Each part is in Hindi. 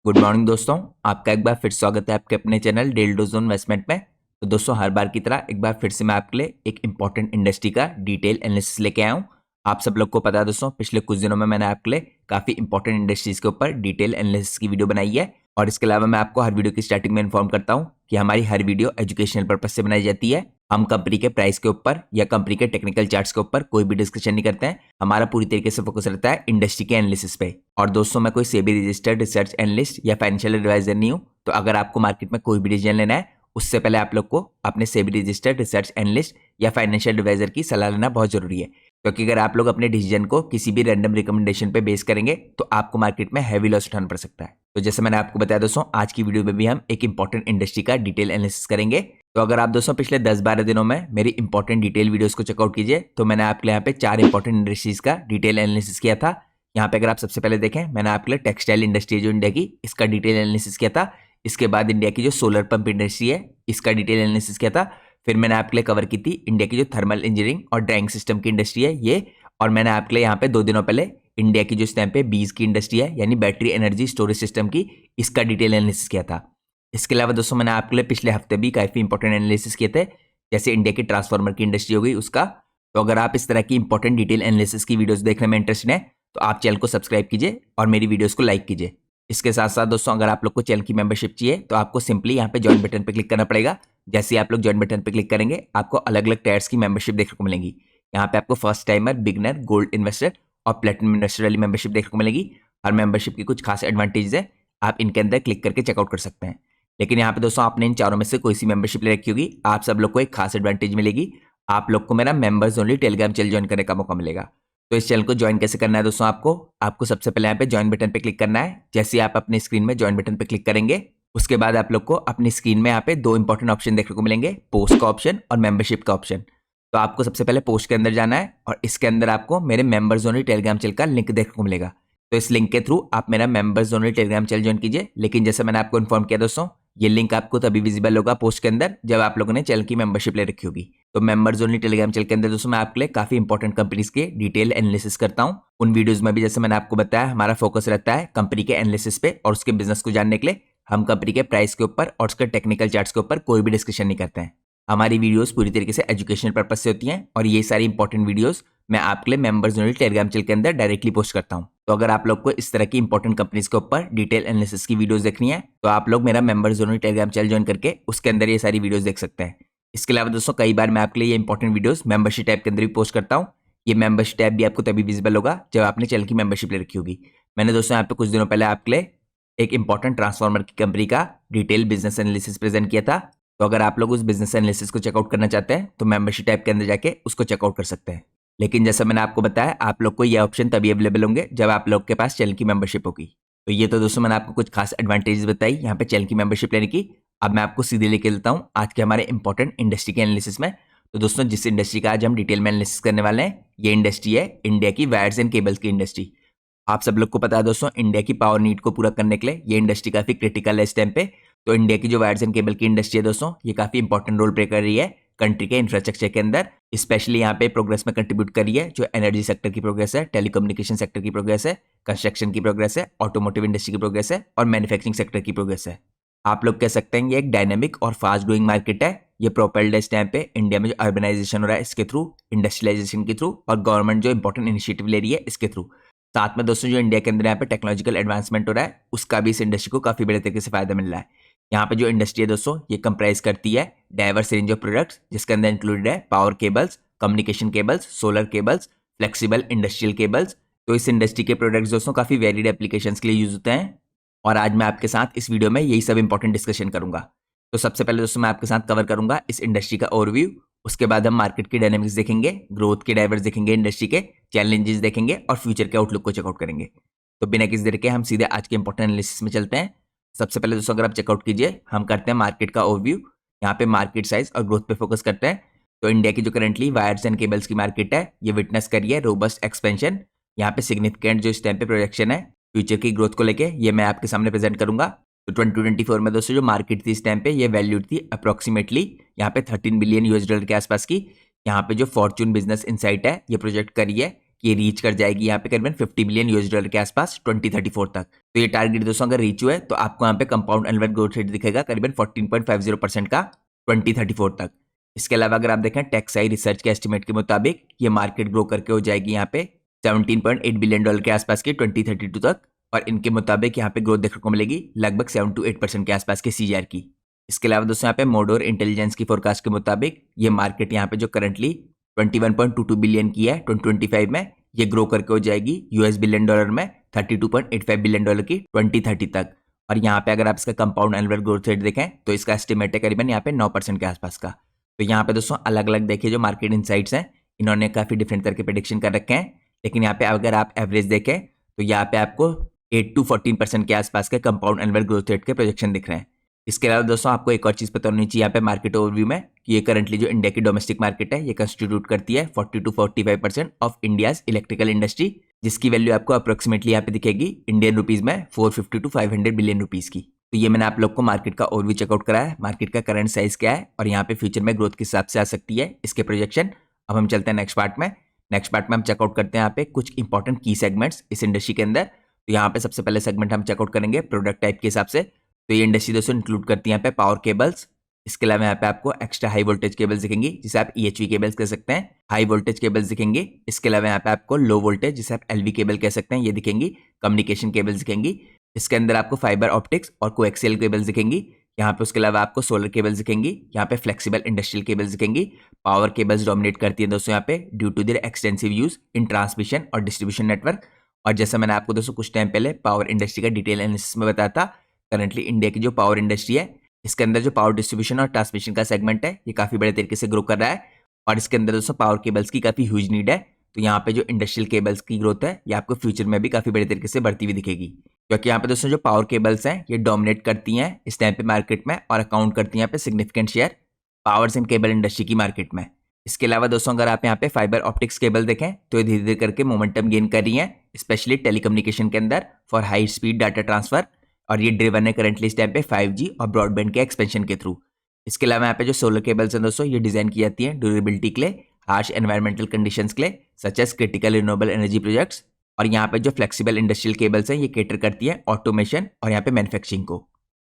गुड मॉर्निंग दोस्तों, आपका एक बार फिर स्वागत है आपके अपने चैनल डेल डोजोन इन्वेस्टमेंट में। तो दोस्तों, हर बार की तरह एक बार फिर से मैं आपके लिए एक इंपॉर्टेंट इंडस्ट्री का डिटेल एनालिसिस लेके आया हूँ। आप सब लोग को पता है दोस्तों, पिछले कुछ दिनों में मैंने आपके लिए काफ़ी इंपॉर्टेंट इंडस्ट्रीज के ऊपर डिटेल एनालिसिस की वीडियो बनाई है। और इसके अलावा मैं आपको हर वीडियो की स्टार्टिंग में इन्फॉर्म करता हूँ कि हमारी हर वीडियो एजुकेशनल पर्पज से बनाई जाती है। हम कंपनी के प्राइस के ऊपर या कंपनी के टेक्निकल चार्ट्स के ऊपर कोई भी डिस्कशन नहीं करते हैं। हमारा पूरी तरीके से फोकस रहता है इंडस्ट्री के एनालिसिस पे। और दोस्तों, मैं कोई सेबी रजिस्टर्ड रिसर्च एनालिस्ट या फाइनेंशियल एडवाइजर नहीं हूँ। तो अगर आपको मार्केट में कोई भी डिसीजन लेना है, उससे पहले आप लोग को अपने सेबी रजिस्टर्ड रिसर्च एनालिस्ट या फाइनेंशियल एडवाइजर की सलाह लेना बहुत जरूरी है। क्योंकि अगर आप लोग अपने डिसीजन को किसी भी रैंडम रिकमेंडेशन पे बेस करेंगे तो आपको मार्केट में हैवी लॉस उठाना पड़ सकता है। तो जैसे मैंने आपको बताया दोस्तों, आज की वीडियो में भी हम एक इंपॉर्टेंट इंडस्ट्री का डिटेल एनालिसिस करेंगे। तो अगर आप दोस्तों पिछले 10-12 दिनों में मेरी इंपॉर्टेंट डिटेल वीडियोस को चेकआउट कीजिए, तो मैंने आपके लिए यहाँ पे 4 इंपॉर्टेंट इंडस्ट्रीज का डिटेल एनालिसिस किया था। यहाँ पे अगर आप सबसे पहले देखें, मैंने आपके लिए टेक्सटाइल इंडस्ट्री जो इंडिया की, इसका डिटेल एनालिसिस किया था। इसके बाद इंडिया की जो सोलर पंप इंडस्ट्री है, इसका डिटेल एनालिसिस किया था। फिर मैंने आपके लिए कवर की थी इंडिया की जो थर्मल इंजीनियरिंग और ड्राइंग सिस्टम की इंडस्ट्री है ये। और मैंने आपके लिए यहाँ पे 2 दिनों पहले इंडिया की जो स्टैम्प पे बीज की इंडस्ट्री है, यानी बैटरी एनर्जी स्टोरेज सिस्टम की, इसका डिटेल एनालिसिस किया था। इसके अलावा दोस्तों, मैंने आपके लिए पिछले हफ्ते भी काफ़ी इंपॉर्टेंट एनालिसिस किए थे, जैसे इंडिया की ट्रांसफार्मर की इंडस्ट्री हो गई उसका। तो अगर आप इस तरह की इंपॉर्टेंट डिटेल एनालिसिस की वीडियोस देखने में इंटरेस्टेड है, तो आप चैनल को सब्सक्राइब कीजिए और मेरी वीडियोस को लाइक कीजिए। इसके साथ साथ दोस्तों, अगर आप लोग को चैनल की मेंबरशिप चाहिए, तो आपको सिंपली यहाँ पे ज्वाइन बटन पर क्लिक करना पड़ेगा। जैसे ही आप लोग ज्वाइन बटन पर क्लिक करेंगे, आपको अलग अलग टायर्स की मेंबरशिप देखने को मिलेंगी। यहाँ पे आपको first timer, beginner, gold investor और प्लेटिनम इन्वेस्टर वाली मेंबरशिप देखने को मिलेगी। हर मेंबरशिप की कुछ खास एडवांटेज है, आप इनके अंदर क्लिक करके चेकआउट कर सकते हैं। लेकिन यहाँ पे दोस्तों, आपने इन चारों में से कोई सी मेंबरशिप ले रखी होगी, आप सब लोग को एक खास एडवांटेज मिलेगी। आप लोग को मेरा members only Telegram channel join करने का मौका मिलेगा। तो इस चैनल को ज्वाइन कैसे करना है दोस्तों, आपको सबसे पहले यहाँ पे ज्वाइन बटन पे क्लिक करना है। जैसे ही आप अपनी स्क्रीन में ज्वाइन बटन पे क्लिक करेंगे, उसके बाद आप लोग को अपनी स्क्रीन में यहाँ पे 2 इंपॉर्टेंट ऑप्शन देखने को मिलेंगे, पोस्ट का ऑप्शन और मेंबरशिप का ऑप्शन। तो आपको सबसे पहले पोस्ट के अंदर जाना है और इसके अंदर आपको मेरे मेंबर्स ओनली टेलीग्राम चैनल का लिंक देखने को मिलेगा। तो इस लिंक के थ्रू आप मेरा members only Telegram channel join कीजिए। लेकिन जैसे मैंने आपको इन्फॉर्म किया दोस्तों, ये लिंक आपको तभी विजिबल होगा पोस्ट के अंदर जब आप लोगों ने चैनल की मेंबरशिप ले रखी होगी। तो मेंबर्स ओनली टेलीग्राम चैनल के अंदर दोस्तों, मैं आपके लिए काफी इंपॉर्टेंट कंपनीज के डिटेल एनालिसिस करता हूँ। उन वीडियोज में भी जैसे मैंने आपको बताया, हमारा फोकस रहता है कंपनी के एनालिसिस पे और उसके बिजनेस को जानने के लिए। हम कंपनी के प्राइस के ऊपर और उसके टेक्निकल चार्ट्स के ऊपर कोई भी डिस्कशन नहीं करते हैं। हमारी वीडियोस पूरी तरीके से एजुकेशनल पर्पज से होती हैं और ये सारी इंपॉर्टेंट वीडियोस मैं आपके लिए मेंबर्स ओनली टेलीग्राम चैनल के अंदर डायरेक्टली पोस्ट करता हूं। तो अगर आप लोग को इस तरह की इंपॉर्टेंट कंपनीज के ऊपर डिटेल एनालिसिस की वीडियोस देखनी है, तो आप लोग मेरा members only Telegram channel join करके उसके अंदर ये सारी वीडियोस देख सकते हैं। इसके अलावा दोस्तों, कई बार मैं आपके लिए ये इंपॉर्टेंट वीडियोस मेंबरशिप टैब के अंदर भी पोस्ट करता हूँ। ये मेंबरशिप टैब भी आपको तभी विजिबल होगा जब आपने चैनल की मेंबरशिप ले रखी होगी। मैंने दोस्तों यहाँ पे कुछ दिनों पहले आपके लिए एक इंपॉर्टेंट ट्रांसफार्मर की कंपनी का डिटेल बिजनेस एनालिसिस प्रेजेंट किया था। तो अगर आप लोग उस बिजनेस एनालिसिस को चेकआउट करना चाहते हैं, तो मेंबरशिप टैब के अंदर जाके उसको चेकआउट कर सकते हैं। लेकिन जैसा मैंने आपको बताया, आप लोग को ये ऑप्शन तभी अवेलेबल होंगे जब आप लोग के पास चैनल की मेंबरशिप होगी। तो ये तो दोस्तों, मैंने आपको कुछ खास एडवांटेजेस बताई यहाँ पे चैनल की मेंबरशिप लेने की। अब मैं आपको सीधे लेके चलता हूँ आज के हमारे इंपॉर्टेंट इंडस्ट्री के एनालिसिस में। तो दोस्तों, जिस इंडस्ट्री का आज हम डिटेल में एनालिसिस करने वाले हैं, ये इंडस्ट्री है इंडिया की वायर्स एंड केबल्स की इंडस्ट्री। आप सब लोग को पता है दोस्तों, इंडिया की पावर नीड को पूरा करने के लिए ये इंडस्ट्री काफी क्रिटिकल है इस टाइम पे। तो इंडिया की जो वायर्स एंड केबल की इंडस्ट्री है दोस्तों, ये काफी इंपॉर्टेंट रोल प्ले कर रही है कंट्री के इंफ्रास्ट्रक्चर के अंदर। स्पेशली यहाँ पे प्रोग्रेस में कंट्रीब्यूट कर रही है जो एनर्जी सेक्टर की प्रोग्रेस है, टेलीकम्युनिकेशन सेक्टर की प्रोग्रेस है, कंस्ट्रक्शन की प्रोग्रेस है, ऑटोमोटिव इंडस्ट्री की प्रोग्रेस है और मैन्युफैक्चरिंग सेक्टर की प्रोग्रेस है। आप लोग कह सकते हैं ये एक डायनेमिक और फास्ट ग्रोइंग मार्केट है। ये प्रोपेल्ड है इस टाइम पे इंडिया में जो अर्बनाइजेशन हो रहा है इसके थ्रू, इंडस्ट्रियलाइजेशन के थ्रू और गवर्नमेंट जो इंपॉर्टेंट इनिशिएटिव ले रही है इसके थ्रू। साथ में दोस्तों, जो इंडिया के अंदर यहाँ पे टेक्नोलॉजिकल एडवांसमेंट हो रहा है, उसका भी इस इंडस्ट्री को काफी बड़े तरीके से फायदा मिल रहा है। यहाँ पे जो इंडस्ट्री है दोस्तों, ये कंप्राइज करती है डाइवर्स रेंज ऑफ प्रोडक्ट्स, जिसके अंदर इंक्लूडेड है power cables, communication cables, solar cables, flexible industrial cables. तो इस इंडस्ट्री के प्रोडक्ट्स दोस्तों काफी वेरिड एप्लीकेशंस के लिए यूज होते हैं और आज मैं आपके साथ इस वीडियो में यही सब इंपॉर्टेंट डिस्कशन करूंगा। तो सबसे पहले दोस्तों, मैं आपके साथ कवर करूंगा इस इंडस्ट्री का ओवरव्यू। उसके बाद हम मार्केट की डायनेमिक्स देखेंगे, ग्रोथ के ड्राइवर्स देखेंगे, इंडस्ट्री के चैलेंजेस देखेंगे और फ्यूचर के आउटलुक को चेकआउट करेंगे। तो बिना किसी देर के हम सीधे आज के इंपॉर्टेंट एनालिसिस में चलते हैं। सबसे पहले दोस्तों, अगर आप चेकआउट कीजिए, हम करते हैं मार्केट का ओवरव्यू। यहाँ पे मार्केट साइज और ग्रोथ पे फोकस करते हैं। तो इंडिया की जो करंटली वायर्स एंड केबल्स की मार्केट है, ये विटनेस करी है रोबस्ट एक्सपेंशन। यहाँ पे सिग्निफिकेंट जो इस टाइम पे प्रोजेक्शन है फ्यूचर की ग्रोथ को लेके, ये मैं आपके सामने प्रेजेंट करूंगा। तो 2024 में दोस्तों जो मार्केट थी इस टाइम पे, ये वैल्यूड थी अप्रोक्सीमेटली यहाँ पे $13 बिलियन के आसपास की। यहाँ पे जो फॉर्चून बिजनेस इनसाइट है, ये प्रोजेक्ट करी है कि ये रीच कर जाएगी यहाँ पे करीबन $50 बिलियन के आसपास 2034 तक। तो ये टारगेट दोस्तों अगर रीच हुआ है तो आपको यहाँ पे कंपाउंड एनुअल ग्रोथ रेट दिखेगा करीबन 14.50% का 2034 तक। इसके अलावा अगर आप देखें टेक्साई रिसर्च के एस्टिमेट के मुताबिक ये मार्केट ग्रो करके हो जाएगी यहाँ पे $17.8 बिलियन के आसपास के 2032 तक, और इनके मुताबिक यहाँ पे ग्रोथ देखने को मिलेगी लगभग 7 to 8% के आसपास के CAGR की। इसके अलावा दोस्तों यहाँ पे मोडोर इंटेलिजेंस की फोरकास्ट के मुताबिक ये मार्केट यहाँ पे जो करंटली 21.22 बिलियन की है 2025 में, ये ग्रो करके हो जाएगी US बिलियन डॉलर में $32.85 बिलियन की 2030 तक। और यहाँ पे अगर आप इसका कंपाउंड एनुअल ग्रोथ रेट देखें तो इसका एस्टिमेट है करीबन यहाँ पे 9% के आसपास का। तो यहाँ पे दोस्तों अलग अलग देखिए जो मार्केट इनसाइट्स हैं इन्होंने काफी डिफरेंट तरह के प्रेडिक्शन कर रखे हैं, लेकिन यहाँ पे अगर आप एवरेज देखें तो यहाँ पे आपको 8 to 14% के आसपास के कंपाउंड एनुअल ग्रोथ रेट के प्रोजेक्शन दिख रहे हैं। इसके अलावा दोस्तों आपको एक और चीज पता होनी चाहिए यहाँ पे मार्केट ओवरव्यू में कि ये करंटली जो इंडिया की डोमेस्टिक मार्केट है ये कंस्टिट्यूट करती है 40 to 45% of India's electrical industry, जिसकी वैल्यू आपको अप्रोक्सीमेटली यहाँ पे दिखेगी इंडियन रुपीज में 450 to 500 बिलियन रुपीज की। तो ये मैंने आप लोग को मार्केट का ओवरव्यू चेकआउट कराया है, मार्केट का करंट साइज क्या है और यहाँ पे फ्यूचर में ग्रोथ किस हिसाब से आ सकती है इसके प्रोजेक्शन। अब हम चलते हैं नेक्स्ट पार्ट में। नेक्स्ट पार्ट में हम चेकआउट करते हैं यहाँ पे कुछ इंपॉर्टेंट की सेगमेंट्स इस इंडस्ट्री के अंदर। तो यहाँ पे सबसे पहले सेगमेंट हम चेकआउट करेंगे प्रोडक्ट टाइप के हिसाब से। तो ये इंडस्ट्री दोस्तों इंक्लूड करती है यहाँ पे पावर केबल्स। इसके अलावा यहाँ पे आपको एक्स्ट्रा हाई वोल्टेज केबल्स दिखेंगी जिसे आप EHV केबल्स कह सकते हैं, हाई वोल्टेज केबल्स दिखेंगे। इसके अलावा यहाँ पे आपको लो वोल्टेज जिसे आप LV केबल कह सकते हैं ये दिखेंगी, कम्युनिकेशन केबल्स दिखेंगी। इसके अंदर आपको फाइबर ऑप्टिक्स और कोएक्सियल केबल्स दिखेंगी। यहाँ पे उसके अलावा आपको सोलर केबल्स दिखेंगी, यहाँ पे फ्लेक्सिबल इंडस्ट्रियल केबल्स दिखेंगी। पावर केबल्स डोमिनेट करती है दोस्तों यहाँ पे due to their extensive use in transmission और डिस्ट्रीब्यूशन नेटवर्क। और जैसा मैंने आपको दोस्तों कुछ टाइम पहले पावर इंडस्ट्री का डिटेल एनालिसिस में बताया था, करंटली इंडिया की जो पावर इंडस्ट्री है इसके अंदर जो पावर डिस्ट्रीब्यूशन और ट्रांसमिशन का सेगमेंट है ये काफी बड़े तरीके से ग्रो कर रहा है, और इसके अंदर दोस्तों पावर केबल्स की काफी ह्यूज नीड है। तो यहाँ पे जो इंडस्ट्रियल केबल्स की ग्रोथ है ये आपको फ्यूचर में भी काफी बड़े तरीके से बढ़ती हुई दिखेगी, क्योंकि यहाँ पे दोस्तों जो पावर केबल्स हैं ये डोमिनेट करती हैं इस टाइम पे मार्केट में और अकाउंट करती हैं यहाँ पे significant share powers and cable industry की मार्केट में। इसके अलावा दोस्तों अगर आप यहाँ पे फाइबर ऑप्टिक्स केबल देखें तो ये धीरे धीरे करके मोमेंटम गेन कर रही है, स्पेशली टेलीकम्युनिकेशन के अंदर for high speed data transfer, और ये ड्रिवन है करंटली इस टाइम पे 5G और ब्रॉडबैंड के एक्सपेंशन के थ्रू। इसके अलावा यहाँ पे जो सोलर केबल्स हैं दोस्तों ये डिजाइन की जाती हैं ड्यूरेबिलिटी के लिए, हार्श एनवायरमेंटल कंडीशंस के लिए such as critical renewable energy projects. और यहाँ पे जो फ्लेक्सिबल इंडस्ट्रियल केबल्स हैं ये केटर करती है ऑटोमेशन और यहाँ पे मैन्युफैक्चरिंग को।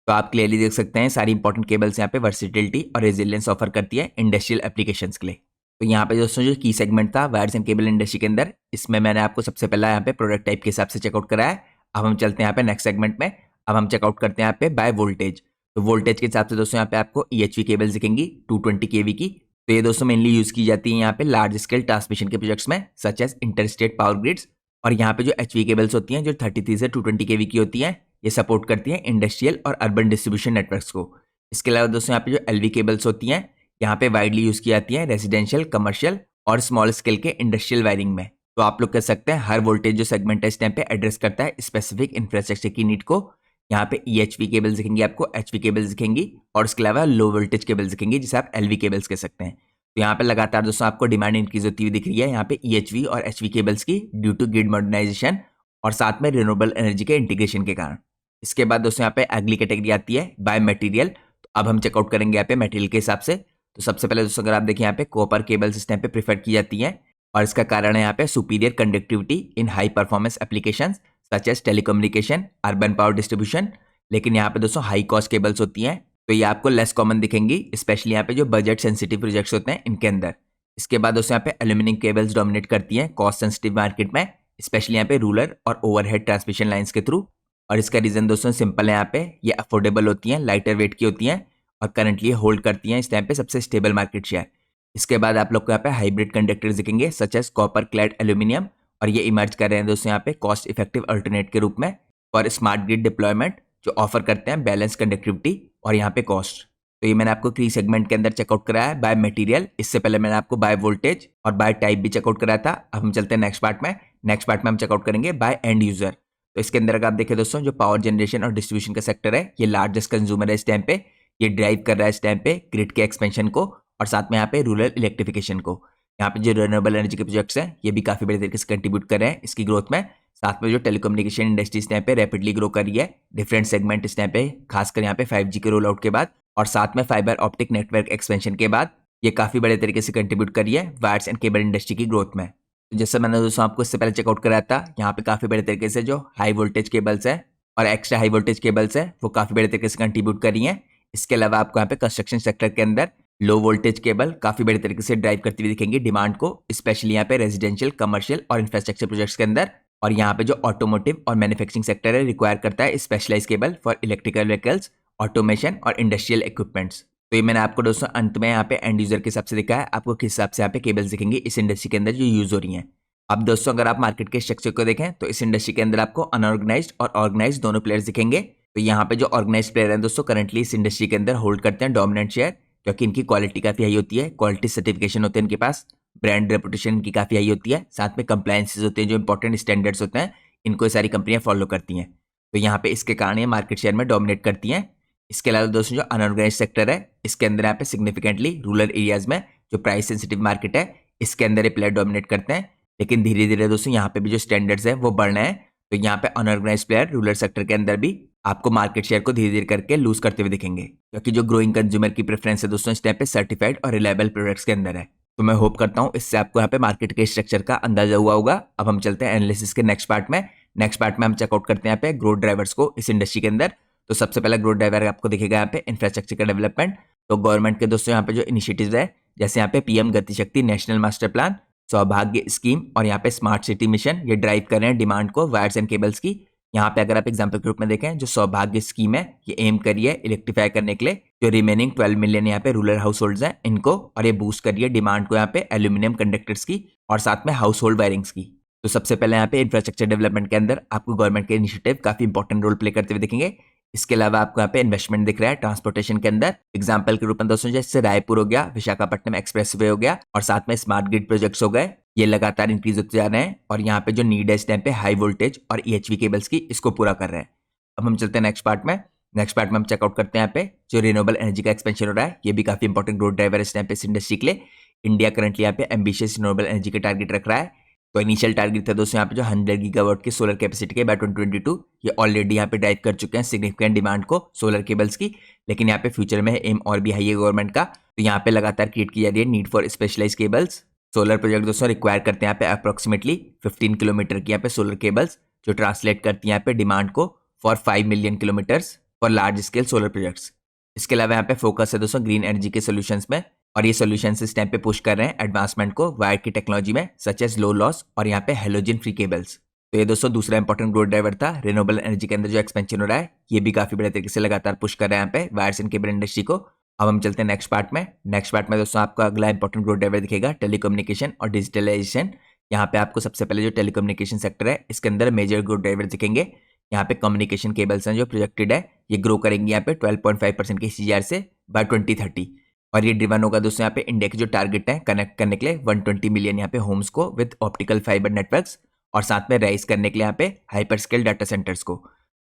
तो आप क्लियरली देख सकते हैं सारी इंपॉर्टेंट केबल्स यहाँ पे वर्सिटिलिटी और रेजिलियंस ऑफर करती है इंडस्ट्रियल एप्लीकेशंस के लिए। तो यहाँ पे दोस्तों जो की सेगमेंट था वायर्स एंड केबल इंडस्ट्री के अंदर, इसमें मैंने आपको सबसे पहला यहाँ पे प्रोडक्ट टाइप के हिसाब से चेकआउट कराया है। अब हम चलते हैं यहाँ पे नेक्स्ट सेगमेंट में। अब हम चेकआउट करते हैं यहाँ पे बाय वोल्टेज। तो वोल्टेज के हिसाब से दोस्तों यहाँ पे आपको EHV केबल्स दिखेंगी 220 kV की। तो ये दोस्तों मेनली यूज की जाती है यहाँ पे लार्ज स्केल ट्रांसमिशन के प्रोजेक्ट्स में such as interstate power grids. और यहाँ पे जो HV केबल्स होती हैं जो 33 से 220 kV की होती हैं ये सपोर्ट करती हैं इंडस्ट्रियल और अर्बन डिस्ट्रीब्यूशन नेटवर्क्स को। इसके अलावा दोस्तों यहाँ पे जो LV केबल्स होती हैं यहाँ पे वाइडली यूज की जाती है रेजिडेंशियल, कमर्शियल और स्मॉल स्केल के इंडस्ट्रियल वायरिंग में। तो आप लोग कह सकते हैं हर वोल्टेज जो सेगमेंट है इस टाइम पे एड्रेस करता है स्पेसिफिक इंफ्रास्ट्रक्चर की नीड को। यहाँ पे EHV केबल्स दिखेंगी आपको, HV केबल्स दिखेंगी और इसके अलावा लो वोल्टेज केबल्स दिखेंगी जिसे आप LV केबल्स कह सकते हैं। तो यहाँ पे लगातार दोस्तों आपको डिमांड इंक्रीज होती हुई दिख रही है यहाँ पे EHV और HV केबल्स की ड्यू टू ग्रिड मॉडर्नाइजेशन और साथ में रिन्यूएबल एनर्जी के इंटीग्रेशन के कारण। इसके बाद दोस्तों यहाँ पे अगली कैटेगरी आती है बाय मटेरियल। तो अब हम चेकआउट करेंगे यहाँ पे मटेरियल के हिसाब से। तो सबसे पहले दोस्तों अगर आप देखें यहाँ पे कॉपर केबल्स इस टाइम पे प्रीफर की जाती हैं, और इसका कारण है यहाँ पे superior conductivity in high performance applications such as telecommunication, urban power distribution. लेकिन यहाँ पे दोस्तों हाई कॉस्ट केबल्स होती हैं तो ये आपको लेस कॉमन दिखेंगी, स्पेशली यहाँ पे जो बजट सेंसिटिव प्रोजेक्ट्स होते हैं इनके अंदर। इसके बाद दोस्तों यहाँ पे एल्यूमिनियम केबल्स डोमिनेट करती हैं कॉस्ट सेंसिटिव मार्केट में, स्पेशली यहाँ पे रूरल और ओवरहेड ट्रांसमिशन लाइन्स के थ्रू। और इसका रीजन दोस्तों सिंपल है, यहाँ पे ये अफोर्डेबल होती हैं, लाइटर वेट की होती हैं और करंटली होल्ड करती हैं इस टाइम पे सबसे स्टेबल मार्केट शेयर। इसके बाद आप लोग को यहाँ पे हाइब्रिड कंडक्टर्स दिखेंगे such as copper clad aluminium, और ये इमर्ज कर रहे हैं दोस्तों यहाँ पे कॉस्ट इफेक्टिव अल्टरनेट के रूप में फॉर स्मार्ट ग्रिड डिप्लॉयमेंट, जो ऑफर करते हैं बैलेंस कंडक्टिविटी और यहाँ पे कॉस्ट। तो ये मैंने आपको 3 सेगमेंट के अंदर चेकआउट कराया है बाय मटेरियल। इससे पहले मैंने आपको बाय वोल्टेज और बाय टाइप भी चेकआउट कराया था। अब हम चलते हैं नेक्स्ट पार्ट में। नेक्स्ट पार्ट में हम चेकआउट करेंगे बाय एंड यूजर। तो इसके अंदर अगर आप देखें दोस्तों जो पावर जनरेशन और डिस्ट्रीब्यूशन का सेक्टर है ये लार्जेस्ट कंज्यूमर है इस टाइम पे, ये ड्राइव कर रहा है इस टाइम पे ग्रिड के एक्सपेंशन को और साथ में यहाँ पे रूरल इलेक्ट्रिफिकेशन को। यहाँ पे जो रिन्यूएबल एनर्जी के प्रोजेक्ट्स हैं ये भी काफी बड़े तरीके से कंट्रीब्यूट कर रहे हैं इसकी ग्रोथ में। साथ में जो टेलीकम्युनिकेशन इंडस्ट्री इस टाइम पे रैपिडली ग्रो कर रही है, डिफरेंट सेगमेंट इस टाइम पे खासकर यहाँ पे 5G के रोल आउट के बाद और साथ में फाइबर ऑप्टिक नेटवर्क एक्सपेंशन के बाद ये काफी बड़े तरीके से कंट्रीब्यूट कर रही है वायर्स एंड केबल इंडस्ट्री की ग्रोथ में। तो जैसे मैंने दोस्तों आपको इससे पहले चेकआउट कराया था, यहाँ पे काफ़ी बड़े तरीके से जो हाई वोल्टेज केबल्स है और एक्स्ट्रा हाई वोल्टेज केबल्स है वो काफ़ी बड़े तरीके से कंट्रीब्यूट कर रही हैं। इसके अलावा आपको यहाँ पे कंस्ट्रक्शन सेक्टर के अंदर लो वोल्टेज केबल काफ़ी बड़े तरीके से ड्राइव करती हुई दिखेंगी डिमांड को, स्पेशली यहाँ पे रेजिडेंशियल, कमर्शियल और इंफ्रास्ट्रक्चर प्रोजेक्ट्स के अंदर। और यहाँ पे जो ऑटोमोटिव और मैन्युफैक्चरिंग सेक्टर है रिक्वायर करता है specialise cable for electrical vehicles, automation और इंडस्ट्रियल इक्विपमेंट्स। तो ये मैंने आपको दोस्तों अंत में यहाँ पे एंड यूजर के हिसाब से दिखा है, आपको किस हिसाब से यहाँ पे केबल्स दिखेंगी इस इंडस्ट्री के अंदर जो यूज हो रही हैं। अब दोस्तों अगर आप मार्केट के स्ट्रक्चर को देखें तो इस इंडस्ट्री के अंदर आपको अनऑर्गेनाइज्ड और ऑर्गेनाइज्ड दोनों प्लेयर्स दिखेंगे। तो यहाँ पे जो ऑर्गेनाइज्ड प्लेयर हैं दोस्तों करंटली इस इंडस्ट्री के अंदर होल्ड करते हैं डोमिनेंट शेयर, क्योंकि इनकी क्वालिटी काफी हाई होती है, क्वालिटी सर्टिफिकेशन होते हैं इनके पास, ब्रांड रेपुटेशन इनकी काफी हाई होती है, साथ में कंप्लायंसेस होते हैं, जो इंपॉर्टेंट स्टैंडर्ड्स होते हैं इनको ये सारी कंपनियां फॉलो करती हैं। तो यहाँ पे इसके कारण ये मार्केट शेयर में डोमिनेट करती हैं। इसके अलावा दोस्तों जो अनऑर्गेनाइज्ड सेक्टर है इसके अंदर यहाँ पे सिग्निफिकेंटली रूरल एरियाज में जो प्राइस सेंसिटिव मार्केट है इसके अंदर ये प्लेयर डोमिनेट करते हैं। लेकिन धीरे धीरे दोस्तों यहाँ पे भी जो स्टैंडर्ड्स है वो बढ़ रहे हैं, तो यहाँ पे अनऑर्गेनाइज्ड प्लेयर रूरल सेक्टर के अंदर भी आपको मार्केट शेयर को धीरे धीरे करके लूज करते हुए दिखेंगे, क्योंकि जो ग्रोइंग कंज्यूमर की प्रेफरेंस है दोस्तों इस टाइम पे सर्टिफाइड और रिलायबल प्रोडक्ट्स के अंदर है। तो मैं होप करता हूँ इससे आपको यहाँ पे मार्केट के स्ट्रक्चर का अंदाजा हुआ होगा। अब हम चलते हैं एनालिसिस के नेक्स्ट पार्ट में। नेक्स्ट पार्ट में हम चेकआउट करते हैं यहाँ पे ग्रोथ ड्राइवर्स को इस इंडस्ट्री के अंदर। तो सबसे पहला ग्रोथ ड्राइवर आपको दिखेगा यहाँ पे इंफ्रास्ट्रक्चर का डेवलपमेंट। तो गवर्नमेंट के दोस्तों यहाँ पे जो इनिशिएटिव्स है, जैसे यहाँ पे पीएम गति शक्ति नेशनल मास्टर प्लान, सौभाग्य स्कीम और यहाँ पे स्मार्ट सिटी मिशन, ये ड्राइव कर रहे हैं डिमांड को वायर्स एंड केबल्स की। यहाँ पे अगर आप एग्जाम्पल के रूप में देखें, जो सौभाग्य स्कीम है ये एम करी है इलेक्ट्रीफाई करने के लिए जो रिमेनिंग 12 मिलियन यहाँ पे रूरल हाउस होल्ड हैं इनको, और ये बूस्ट करिए डिमांड को यहाँ पे एल्यूमिनियम कंडक्टर्स की और साथ में हाउस होल्ड वायरिंग्स की। तो सबसे पहले यहाँ पे इंफ्रास्ट्रक्चर डेवलपमेंट के अंदर आपको गवर्नमेंट के इनिशिएटिव काफी इंपॉर्टेंट रोल प्ले करते हुए दिखेंगे। इसके अलावा आपको यहाँ पे इन्वेस्टमेंट दिख रहा है ट्रांसपोर्टेशन के अंदर, एग्जाम्पल के रूप में दोस्तों जैसे रायपुर हो गया, विशाखापट्टनम एक्सप्रेसवे हो गया और साथ में स्मार्ट ग्रिड प्रोजेक्ट्स हो गए, ये लगातार इंक्रीज होते जा रहे हैं और यहाँ पे जो नीड है इस टाइम पे हाई वोल्टेज और ईएचवी केबल्स की, इसको पूरा कर रहे हैं। अब हम चलते हैं नेक्स्ट पार्ट में। नेक्स्ट पार्ट में हम चेकआउट करते हैं यहाँ पे जो रिन्यूएबल एनर्जी का एक्सपेंशन हो रहा है, ये भी काफी इंपॉर्टेंट ग्रोथ ड्राइवर है इस टाइम पे इस इंडस्ट्री के लिए। इंडिया करंटली यहाँ पे एम्बिशियस रिन्यूएबल एनर्जी के टारगेट रख रहा है। तो इनिशियल टारगेट था दोस्तों यहाँ पे जो 100 गीगावाट की सोलर कैपेसिटी के बाय 2022, ये ऑलरेडी यहाँ पे ड्राइव कर चुके हैं सिग्निफिकेंट डिमांड को सोलर केबल्स की। लेकिन यहाँ पे फ्यूचर में एम और भी हाई है गवर्नमेंट का, तो यहाँ पे लगातार क्रिएट की जा रही है need for specialise cables. Solar project दोस्तों रिक्वायर करते हैं यहाँ पे अप्रोक्सीमेटली 15 किलोमीटर की यहाँ पे सोलर केबल्स, जो ट्रांसलेट करती है यहाँ पे डिमांड को for 5 million kilometres for large scale solar projects. इसके अलावा यहाँ पे फोकस है दोस्तों ग्रीन एनर्जी के सोल्यूशंस में, और ये सोल्यूशंस इस टाइम पे पुश कर रहे हैं एडवांसमेंट को वायर की टेक्नोलॉजी में, सच एज लो लॉस और यहाँ पे हेलोजन फ्री केबल्स। तो ये दोस्तों दूसरा इंपॉर्टेंट ग्रोथ ड्राइवर था रिन्यूएबल एनर्जी के अंदर जो एक्सपेंशन हो रहा है, ये भी काफी बड़े तरीके से लगातार पुश कर रहा है यहाँ पे वायर्स एंड केबल इंडस्ट्री को। अब हम चलते हैं नेक्स्ट पार्ट में। नेक्स्ट पार्ट में दोस्तों आपका अगला इंपॉर्टेंट ग्रोथ ड्राइवर दिखेगा टेलीकम्युनिकेशन और डिजिटलाइजेशन। यहाँ पे आपको सबसे पहले जो टेलीकम्युनिकेशन सेक्टर है इसके अंदर मेजर ग्रोथ ड्राइवर दिखेंगे। यहाँ पे कम्युनिकेशन केबल्स हैं जो प्रोजेक्टेड है ये ग्रो करेंगे यहाँ पे 12.5% की सीजीआर से बाय 2030, और ये ड्रिवन होगा दोस्तों यहाँ पे इंडिया के जो टारगेट है कनेक्ट करने के लिए 120 मिलियन यहाँ पे होम्स को विद ऑप्टिकल फाइबर नेटवर्क्स, और साथ में राइज करने के लिए यहाँ पे हाइपर स्केल डाटा सेंटर्स को।